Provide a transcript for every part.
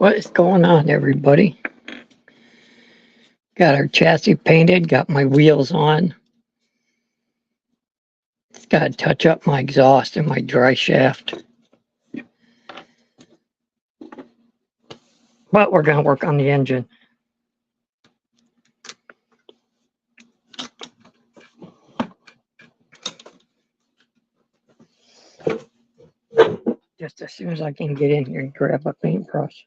What is going on, everybody? Got our chassis painted, got my wheels on. It's got to touch up my exhaust and my dry shaft. But we're going to work on the engine. Just as soon as I can get in here and grab a paintbrush.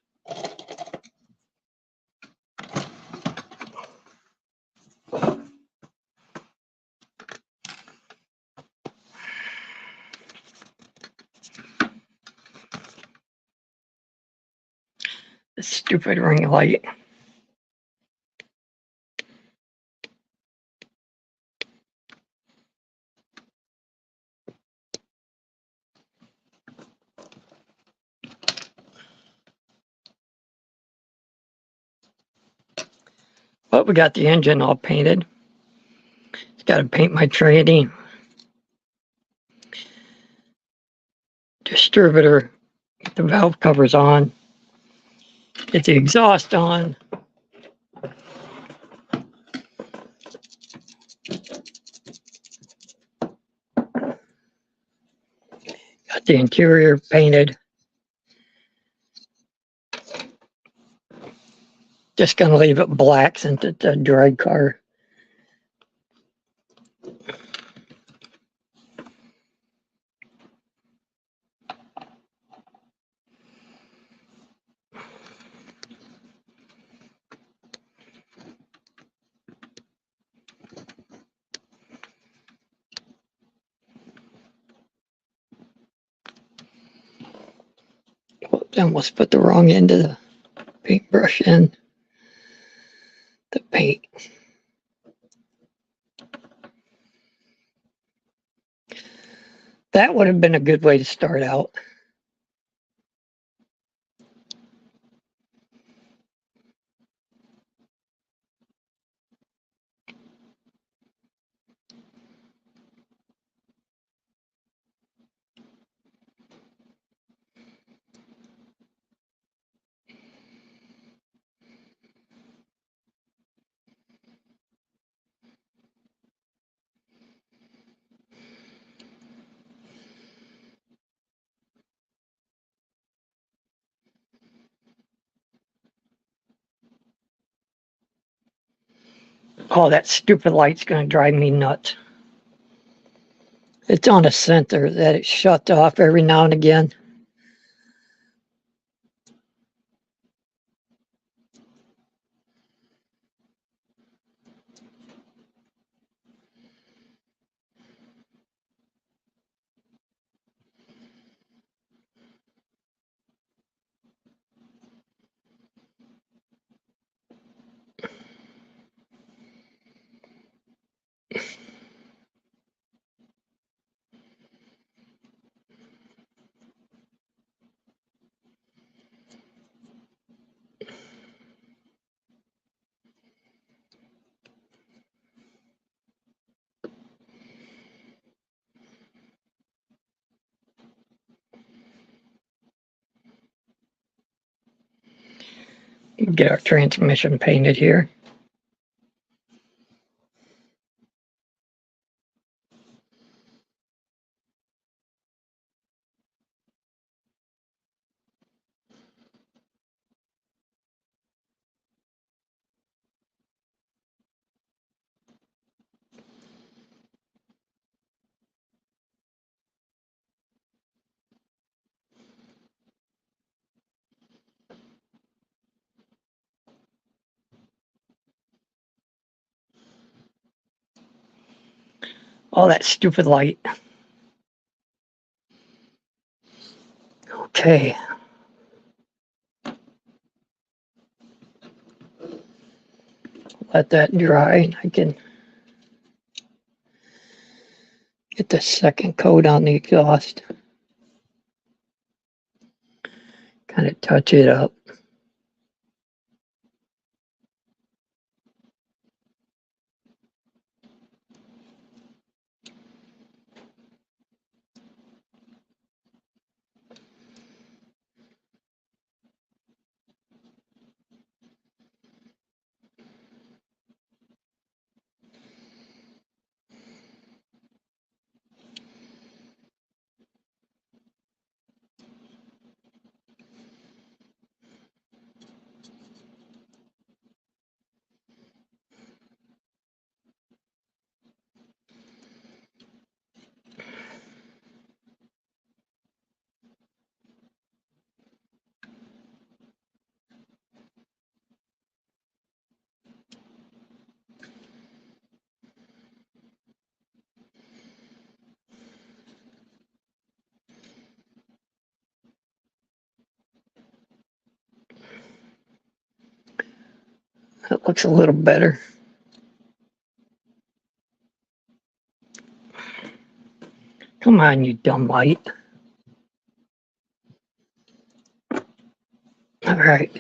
This stupid ring light. But we got the engine all painted. It's got to paint my tranny. Distributor. The valve cover's on. Get the exhaust on. Got the interior painted. Just gonna leave it black since it's a drag car. Almost put the wrong end of the paintbrush in the paint. That would have been a good way to start out. Oh, that stupid light's going to drive me nuts. It's on a sensor that it shuts off every now and again. Get our transmission painted here. Oh, that stupid light. Okay. Let that dry. I can get the second coat on the exhaust. Kind of touch it up. looks a little better. Come on, you dumb light. All right.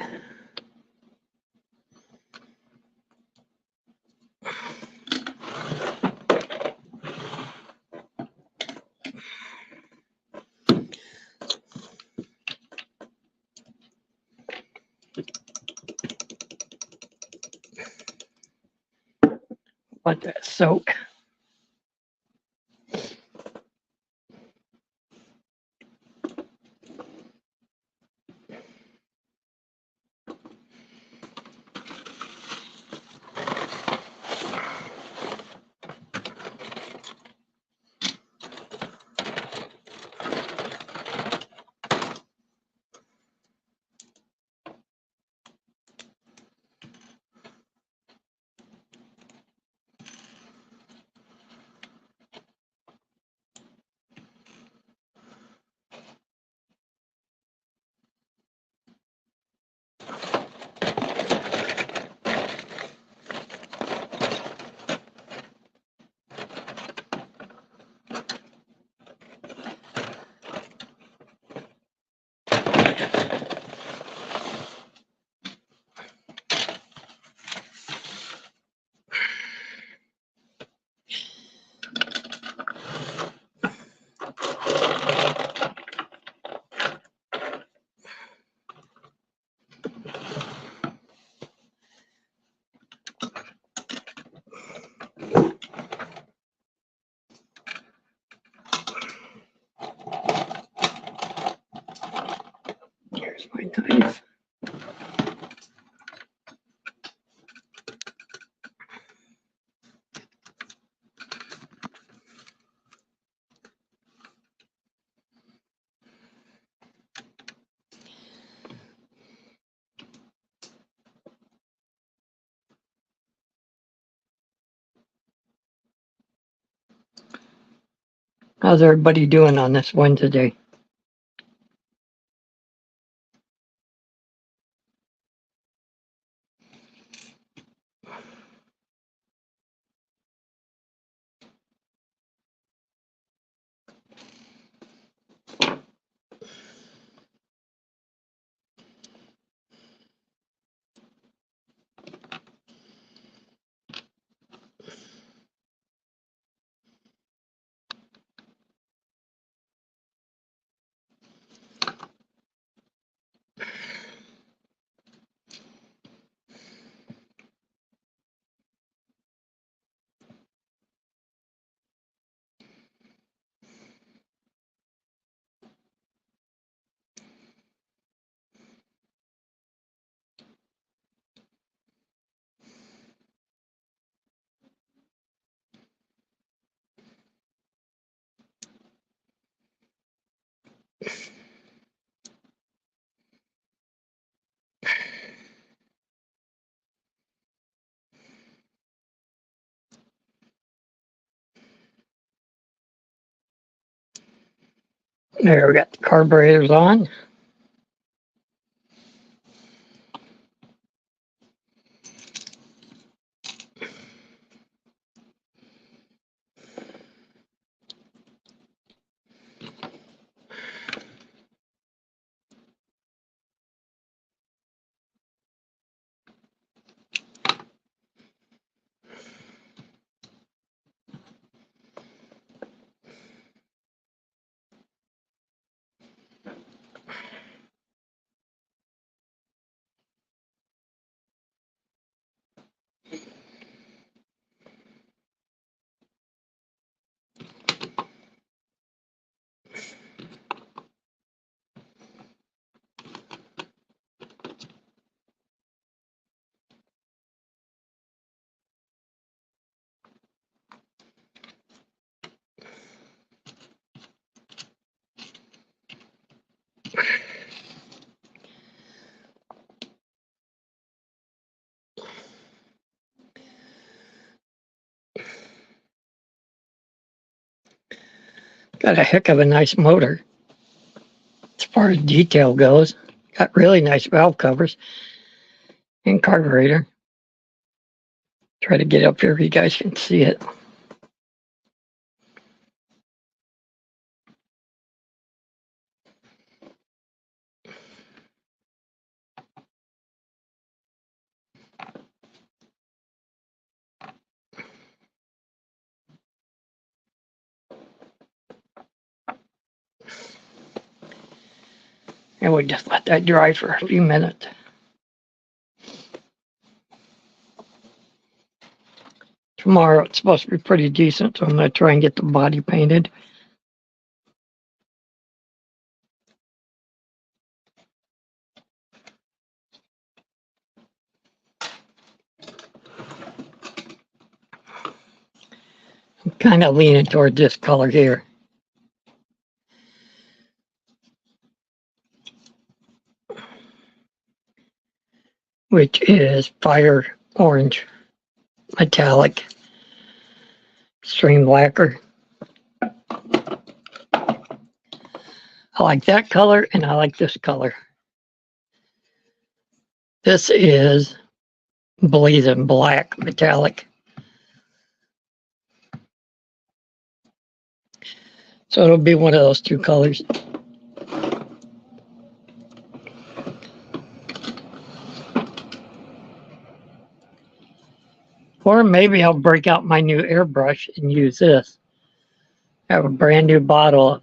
Let that soak. Here's my knife. How's everybody doing on this Wednesday? There, we got the carburetors on. Got a heck of a nice motor as far as detail goes. Got really nice valve covers and carburetor. Try to get up here so you guys can see it. And we just let that dry for a few minutes. Tomorrow it's supposed to be pretty decent, so I'm going to try and get the body painted. I'm kind of leaning toward this color here. Which is Fire Orange Metallic Extreme Lacquer. I like that color and I like this color. This is Blazing Black Metallic. So it'll be one of those two colors. Or maybe I'll break out my new airbrush and use this. I have a brand new bottle of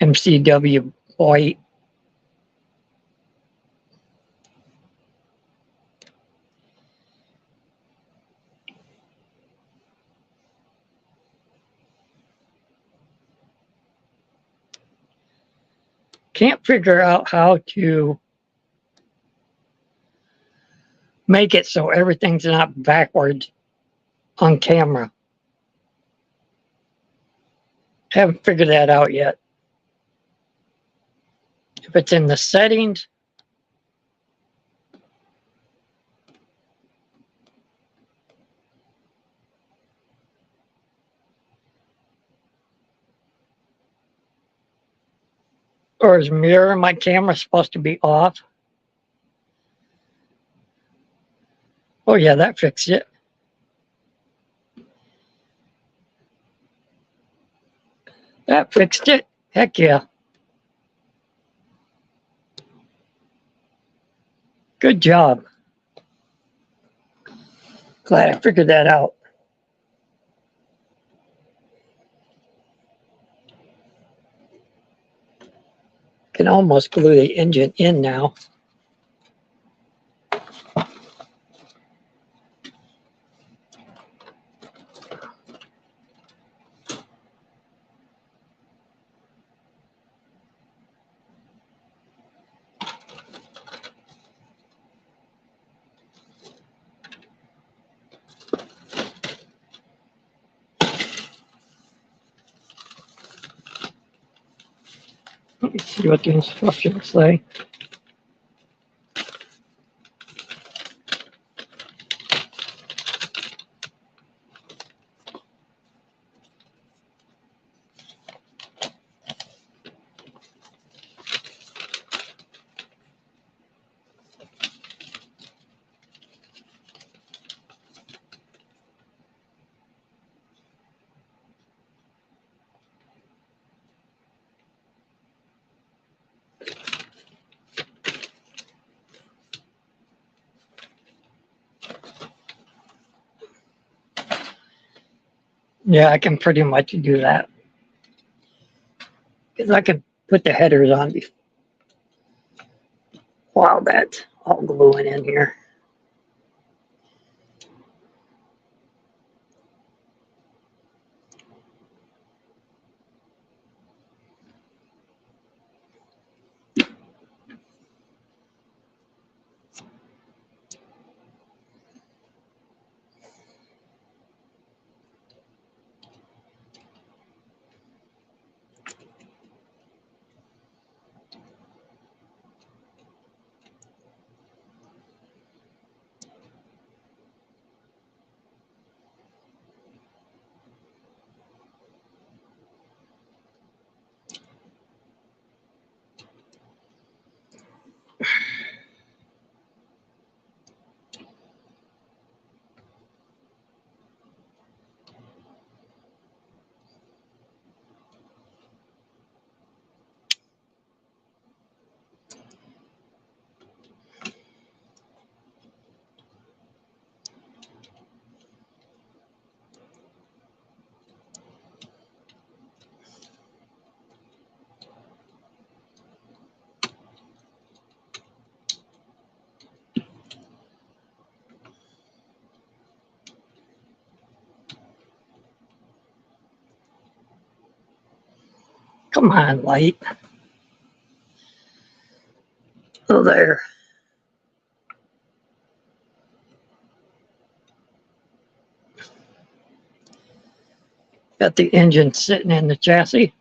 MCW white. Can't figure out how to make it so everything's not backwards on camera. Haven't figured that out yet. If it's in the settings, or is mirror my camera supposed to be off? Oh yeah, that fixed it. That fixed it. Heck yeah. Good job. Glad I figured that out. Can almost glue the engine in now. Let me see what the instructions say. Yeah, I can pretty much do that. Because I can put the headers on while that's all gluing in here. Come on, light. Oh, there. Got the engine sitting in the chassis.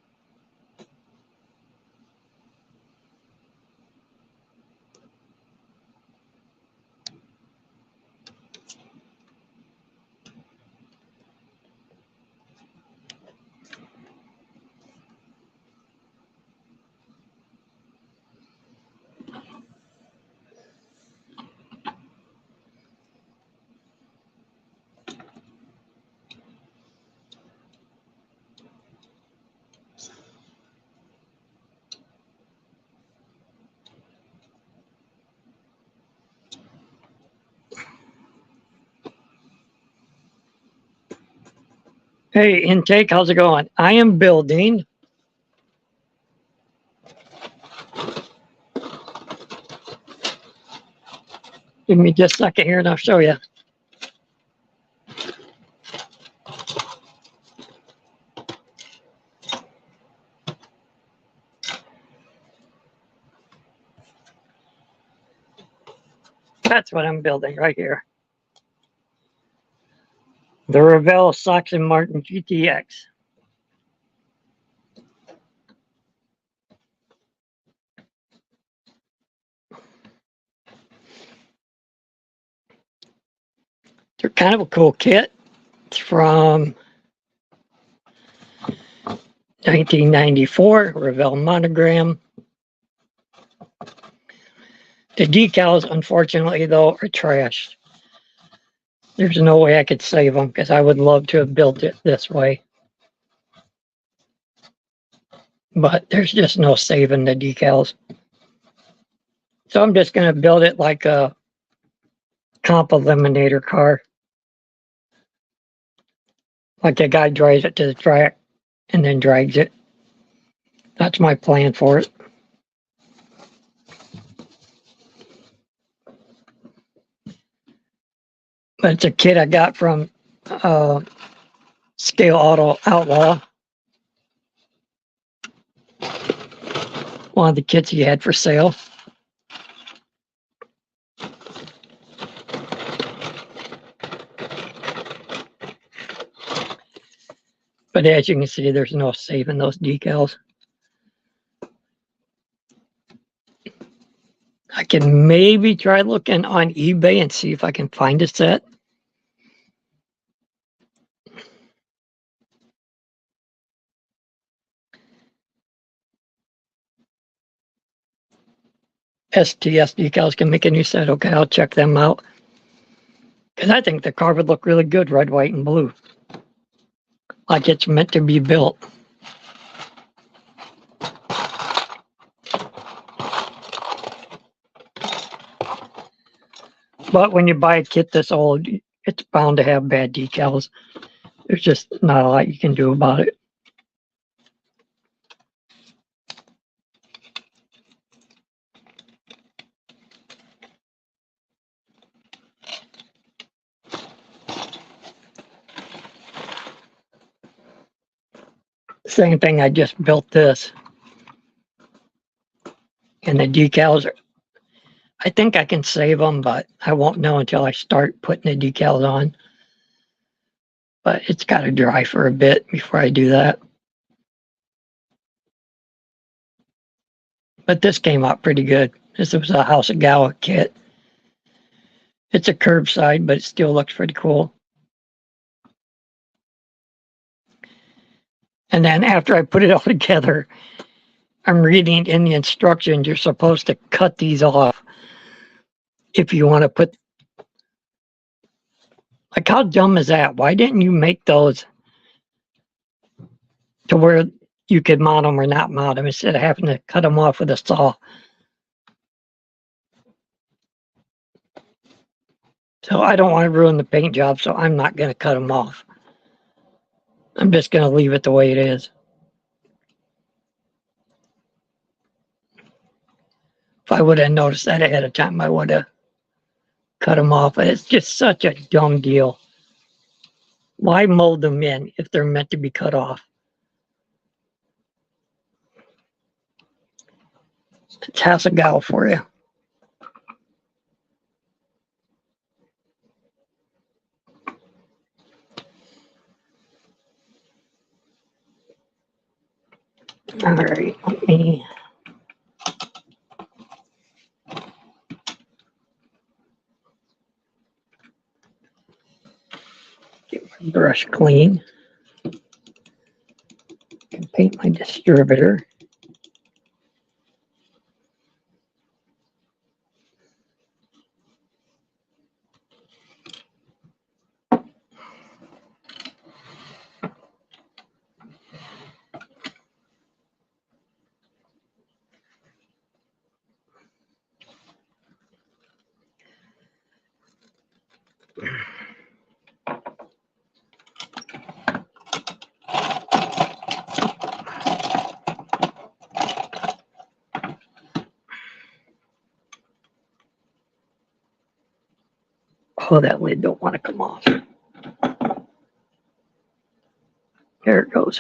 Hey, intake, how's it going? I am building Give me just a second here and I'll show you. That's what I'm building right here. The Revell Saxon Martin GTX. They're kind of a cool kit. It's from 1994, Revell monogram. The decals, unfortunately, though, are trashed. There's no way I could save them because I would love to have built it this way. But there's just no saving the decals. So I'm just going to build it like a comp eliminator car. Like a guy drives it to the track and then drags it. That's my plan for it. But it's a kit I got from Scale Auto Outlaw. One of the kits he had for sale. But as you can see, there's no saving those decals. I can maybe try looking on eBay and see if I can find a set. STS decals can make a new set. Okay, I'll check them out. Because I think the car would look really good, red, white, and blue. Like it's meant to be built. But when you buy a kit this old, it's bound to have bad decals. There's just not a lot you can do about it. Same thing, I just built this. And the decals are, I think I can save them, but I won't know until I start putting the decals on. But it's got to dry for a bit before I do that. But this came out pretty good. This was a Hasegawa kit. It's a curbside, but it still looks pretty cool. And then after I put it all together, I'm reading in the instructions, you're supposed to cut these off if you want to put. Like, how dumb is that? Why didn't you make those to where you could mount them or not mount them instead of having to cut them off with a saw? So I don't want to ruin the paint job, so I'm not going to cut them off. I'm just going to leave it the way it is. If I would have noticed that ahead of time, I would have cut them off. But it's just such a dumb deal. Why mold them in if they're meant to be cut off? It's Hasegawa for you. All right, let me get my brush clean and paint my distributor. Oh, that lid don't want to come off. There it goes.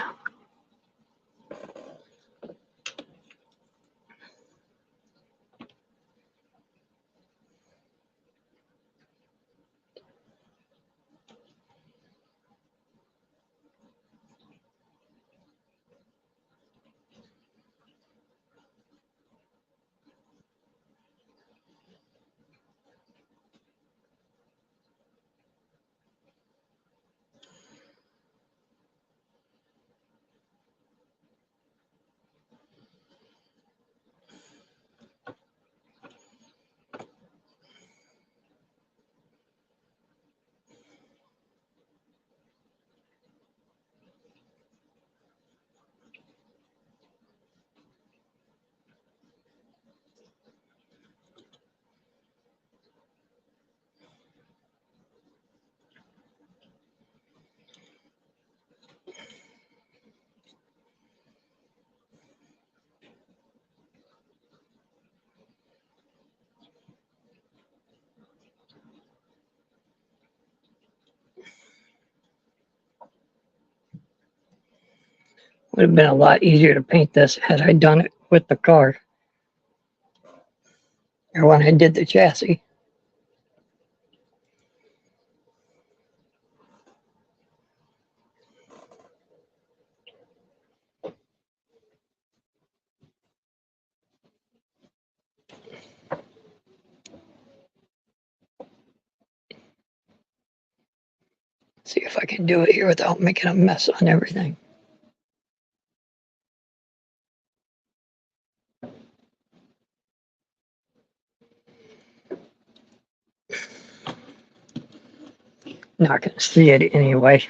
Would have been a lot easier to paint this had I done it with the car or when I did the chassis. See if I can do it here without making a mess on everything. Not gonna see it anyway.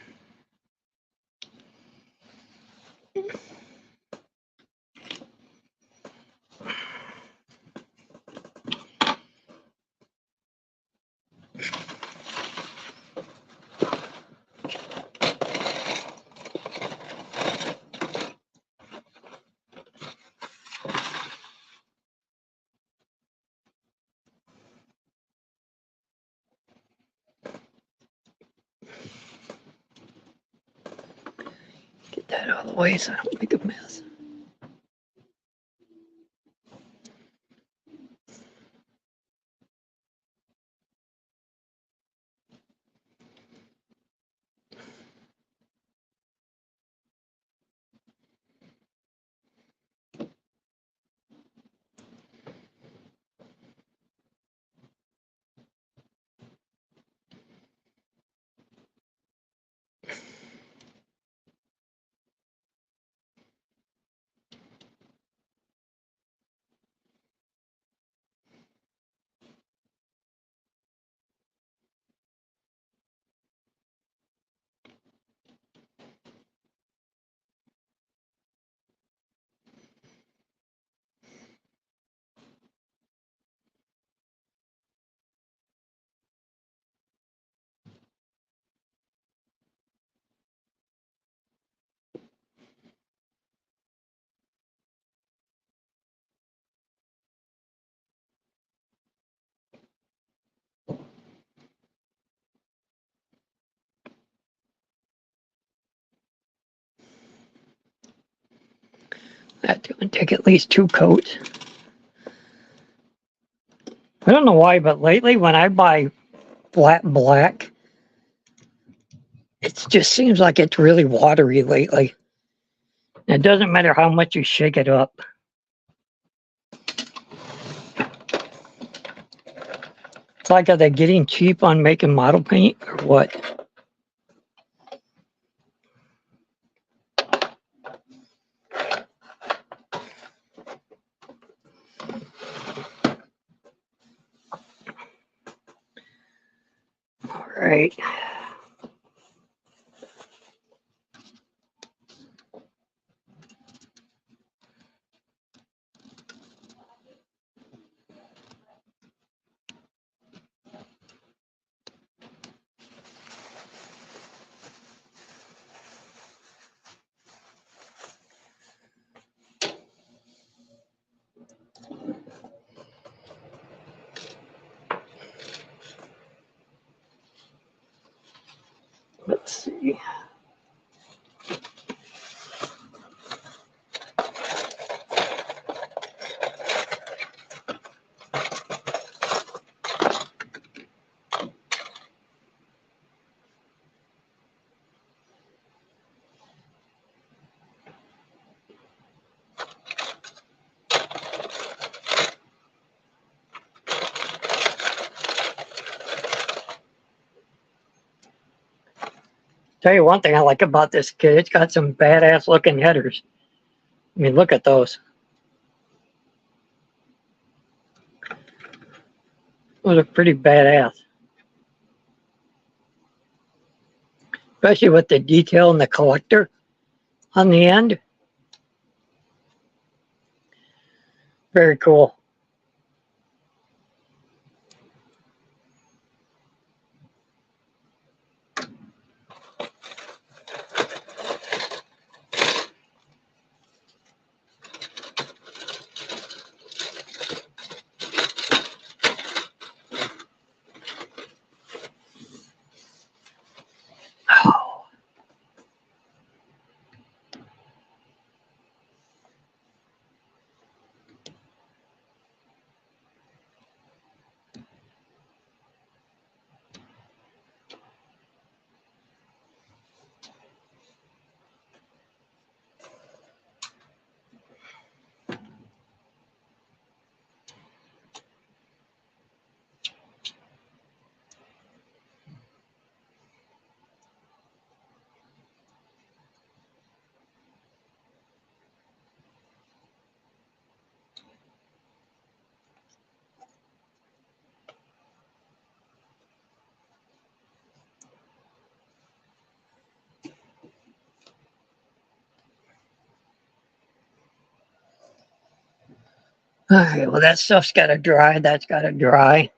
Get that out of the way so I don't make a mess. That's gonna take at least 2 coats. I don't know why, but lately when I buy flat black, it just seems like it's really watery lately. It doesn't matter how much you shake it up. It's like, are they getting cheap on making model paint or what? All right. Let's see. Tell you one thing I like about this kit, it's got some badass looking headers. I mean, look at those. Those are pretty badass. Especially with the detail in the collector on the end. Very cool. Oh. Okay, well that stuff's got to dry. That's got to dry.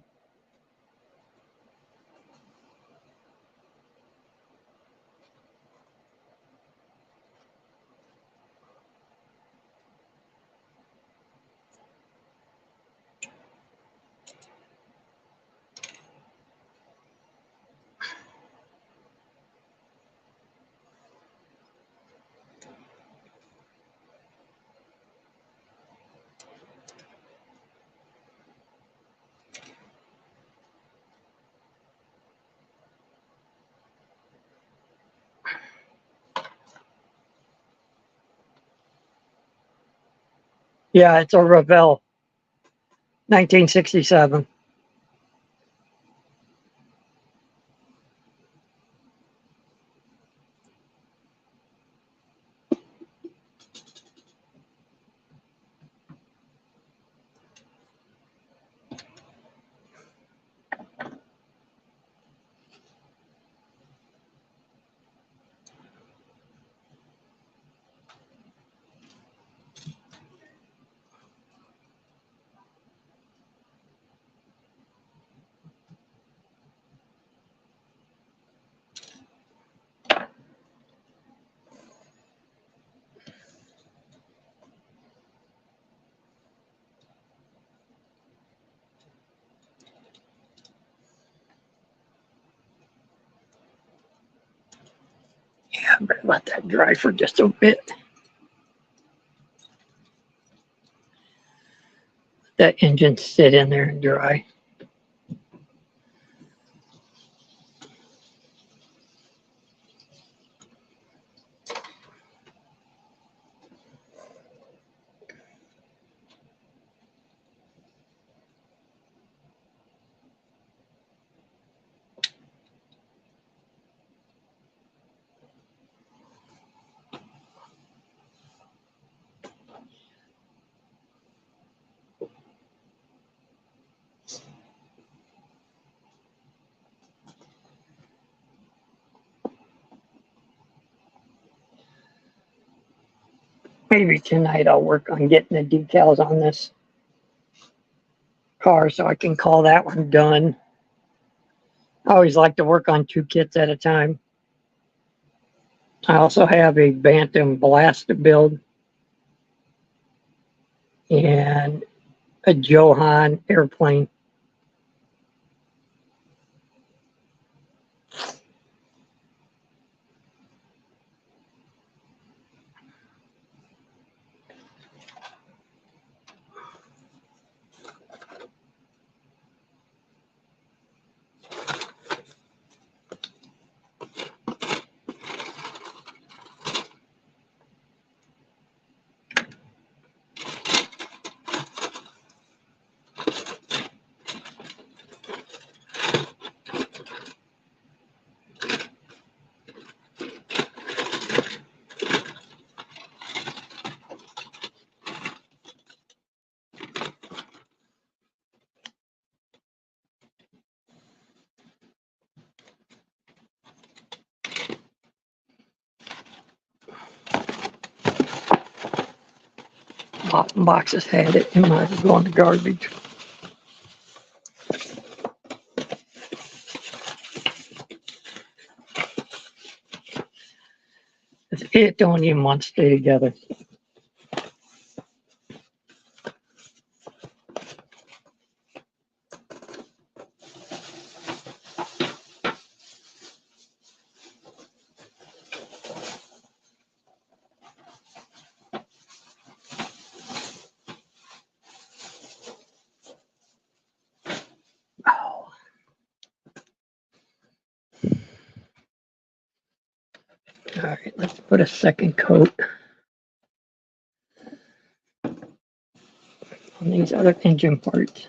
Yeah, it's a Revell, 1967. Yeah, I'm gonna let that dry for just a bit. That engine sit in there and dry. Maybe tonight I'll work on getting the decals on this car so I can call that one done. I always like to work on 2 kits at a time. I also have a Bantam Blast to build and a Johan airplane. Boxes had it. It might have gone to garbage. It don't even want to stay together. Oh. All right, let's put a second coat on these other engine parts.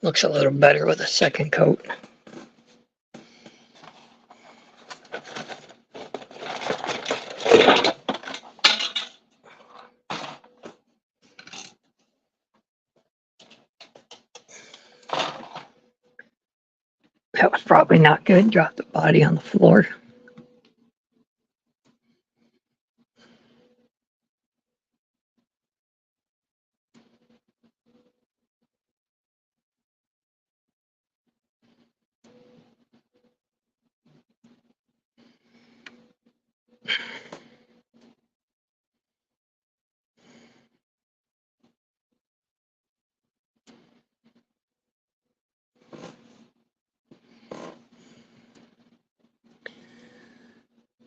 Looks a little better with a second coat. That was probably not good. Dropped the body on the floor.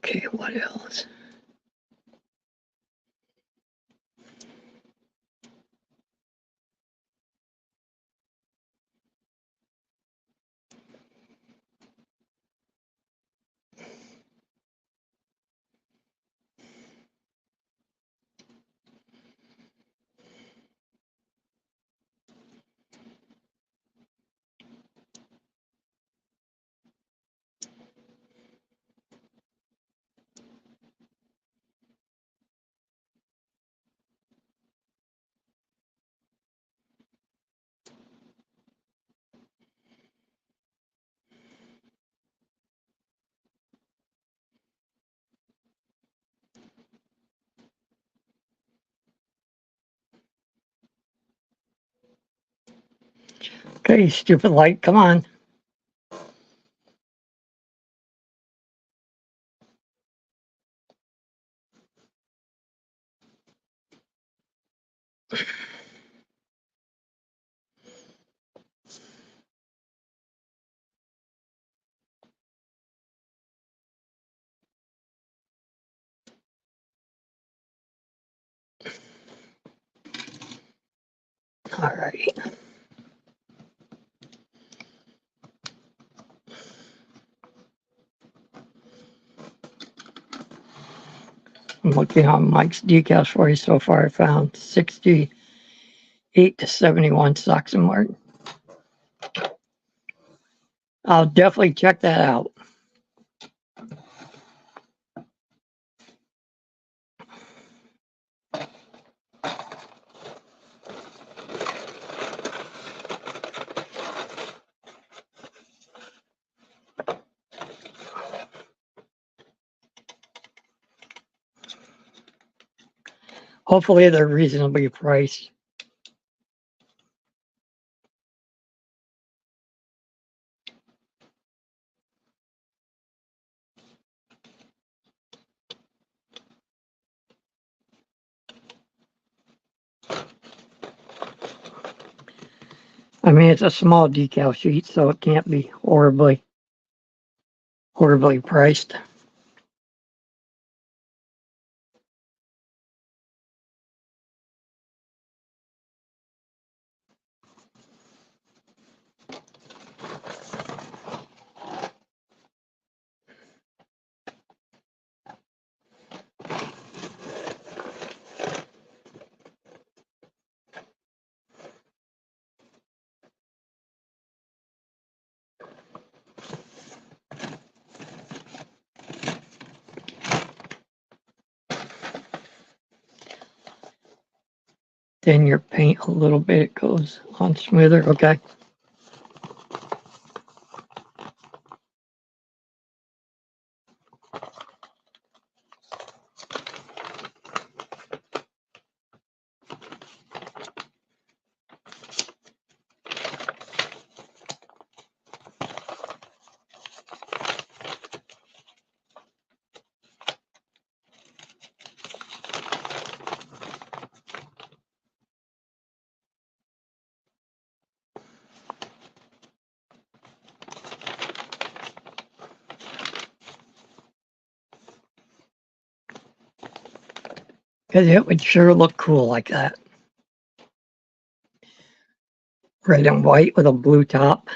Okay, what else? Okay, stupid light, come on. All right. I'm looking on Mike's decals for you so far. I found 68 to 71 Sox and Martin. I'll definitely check that out. Hopefully they're reasonably priced. I mean, it's a small decal sheet, so it can't be horribly priced. Thin your paint a little bit, it goes on smoother. Okay. Because it would sure look cool like that. Red and white with a blue top.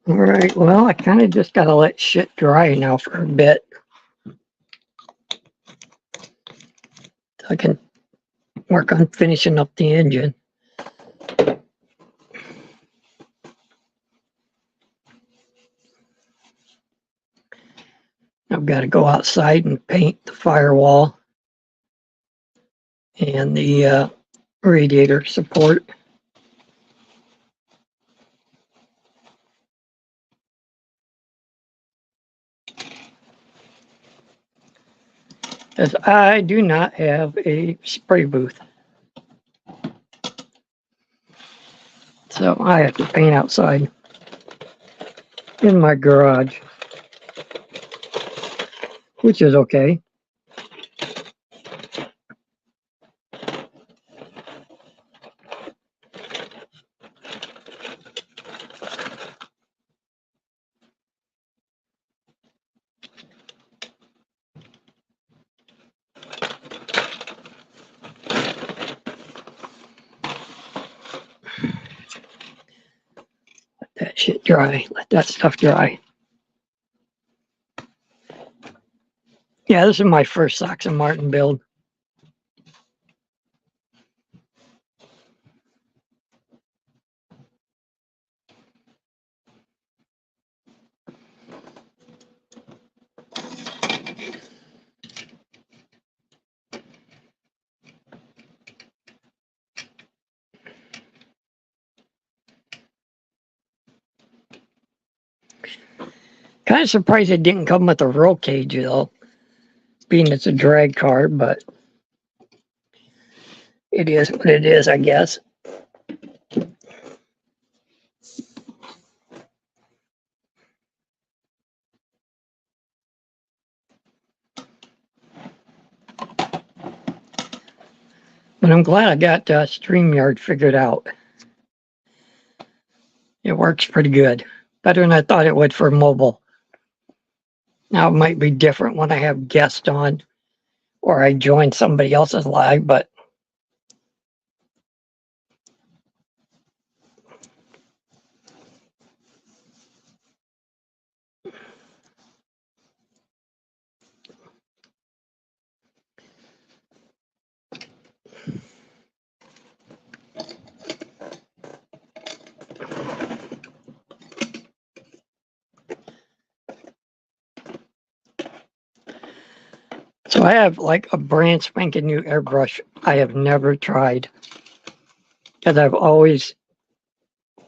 All right, well, I kind of just got to let shit dry now for a bit. So I can work on finishing up the engine. I've got to go outside and paint the firewall and the radiator support. As I do not have a spray booth. So I have to paint outside in my garage, which is okay. shit dry. Let that stuff dry. Yeah, this is my first Sox and Martin build. Kind of surprised it didn't come with a roll cage though, being it's a drag car, but it is what it is, I guess. But I'm glad I got StreamYard figured out. It works pretty good. Better than I thought it would for mobile. Now it might be different when I have guests on or I join somebody else's live, but so I have like a brand spanking new airbrush I have never tried because I've always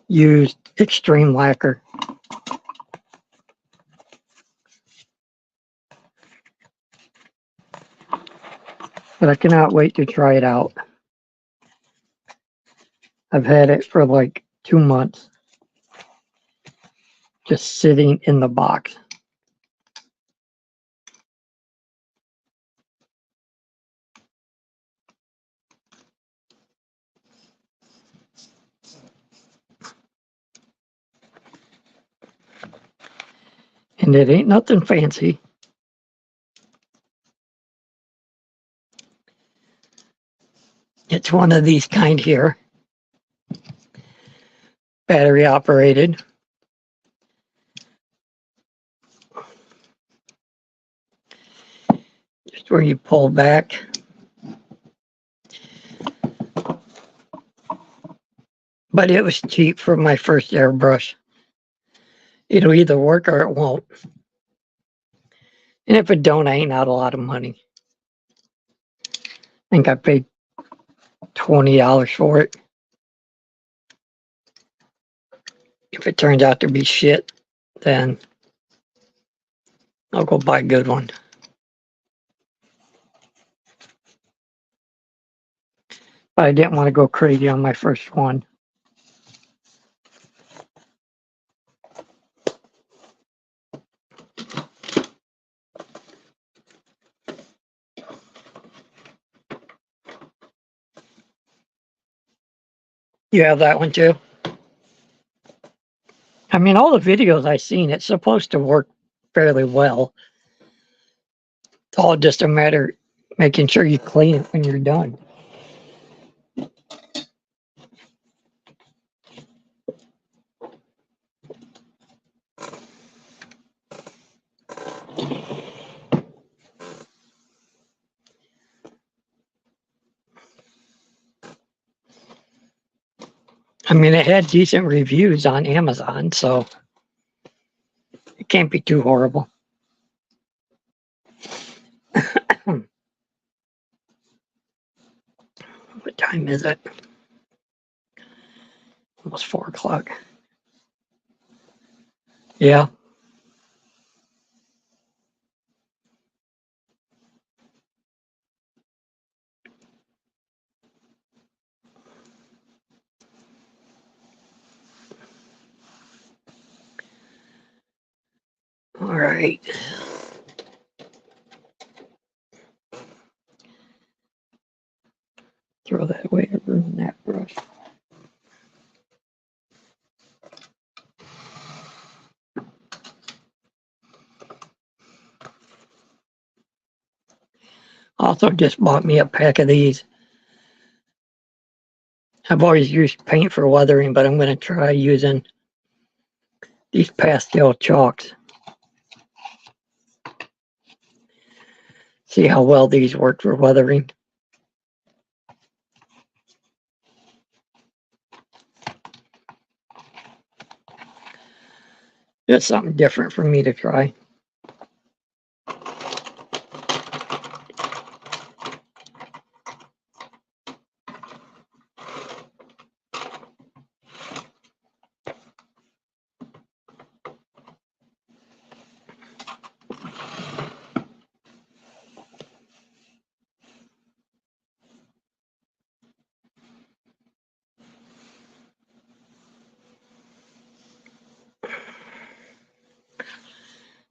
used extreme lacquer. But I cannot wait to try it out. I've had it for like 2 months. Just sitting in the box. And it ain't nothing fancy. It's one of these kind here. Battery operated. Just where you pull back. But it was cheap for my first airbrush. It'll either work or it won't. And if it don't, I ain't out a lot of money. I think I paid $20 for it. If it turns out to be shit, then I'll go buy a good one. But I didn't want to go crazy on my first one. You have that one too? I mean, all the videos I've seen, it's supposed to work fairly well. It's all just a matter of making sure you clean it when you're done. I mean, it had decent reviews on Amazon, so it can't be too horrible. What time is it? Almost 4 o'clock. Yeah. All right. Throw that away to ruin that brush. Also just bought me a pack of these. I've always used paint for weathering, but I'm going to try using these pastel chalks. See how well these work for weathering. It's something different for me to try.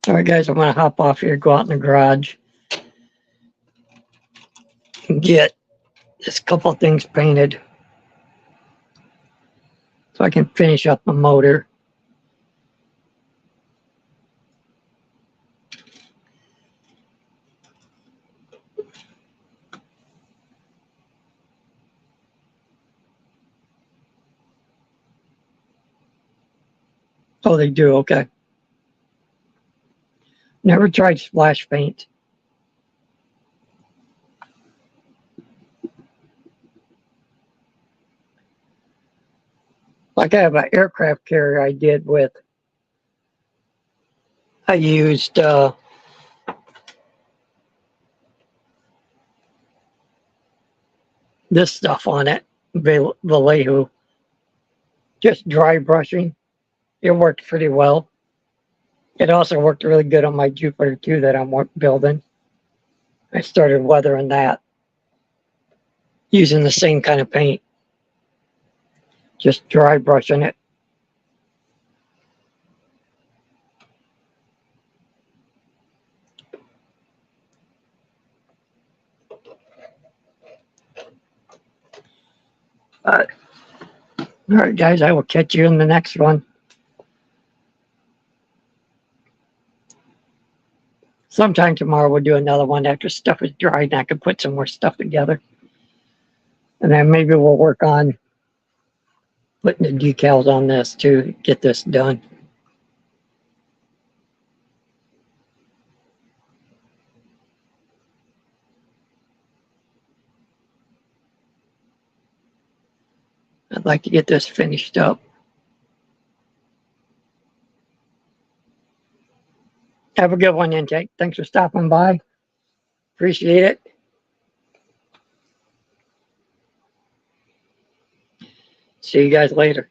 All right, guys, I'm going to hop off here, go out in the garage, and get this couple of things painted so I can finish up the motor. Oh, they do, okay. Never tried splash paint. Like I have an aircraft carrier I did with, I used this stuff on it, Vallejo, just dry brushing. It worked pretty well. It also worked really good on my Jupiter too that I'm building. I started weathering that using the same kind of paint, just dry brushing it. All right, guys, I will catch you in the next one. Sometime tomorrow we'll do another one after stuff is dried and I can put some more stuff together. And then maybe we'll work on putting the decals on this to get this done. I'd like to get this finished up. Have a good one, Intake. Thanks for stopping by. Appreciate it. See you guys later.